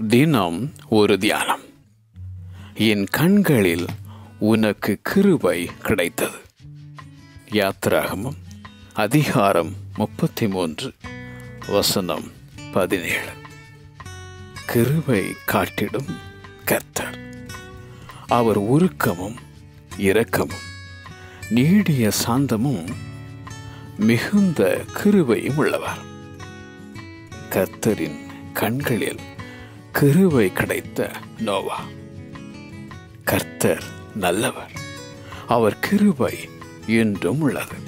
தினம் ஒரு தியானம். என் கண்களில் உனக்கு கிருபை கிடைத்தது. யாத்திராகமம் அதிகாரம் 33 வசனம் 17. கிருபை காட்டிடும் கர்த்தர். அவர் உருக்கமும் இரக்கமும் நீடிய சாந்தமும் மிகுந்த கிருபையும் உள்ளவர். கர்த்தரின் கண்களில் கிருபை கிடைத்த நோவா. கர்த்தர் நல்லவர், அவர் கிருபை என்றும் உள்ளது.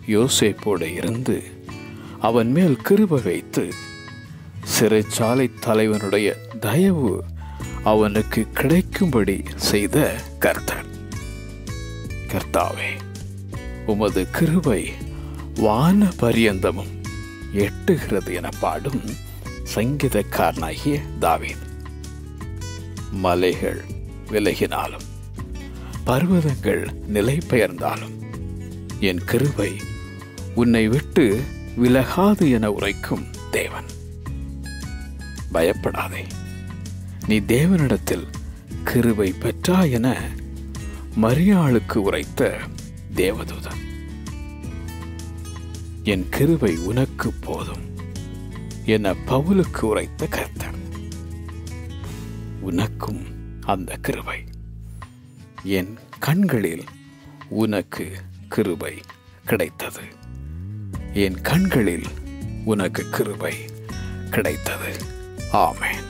யோசேப்போடு இருந்து அவன் மேல் கிருபை வைத்து சிறைச்சாலை தலைவனுடைய தயவு அவனுக்கு கிடைக்கும்படி செய்த கர்த்தர். கர்த்தாவே, உமது கிருபை வான பரியந்தமும் எட்டுகிறது என பாடும் சங்கீதக்காரனாகிய தாவீது. மலைகள் விலகினாலும் பர்வதங்கள் நிலை பெயர்ந்தாலும் என் கிருபை உன்னை விட்டு விலகாது என உரைக்கும் தேவன். பயப்படாதே, நீ தேவனிடத்தில் கிருபை பெற்றாய் என மரியாளுக்கு உரைத்த தேவதூதன். என் கிருபை உனக்கு போதும் என பவுலுக்கு உரைத்த கர்த்தர். உனக்கும் அந்த கிருபை. என் கண்களில் உனக்கு கிருபை கிடைத்தது. என் கண்களில் உனக்கு கிருபை கிடைத்தது. ஆமென்.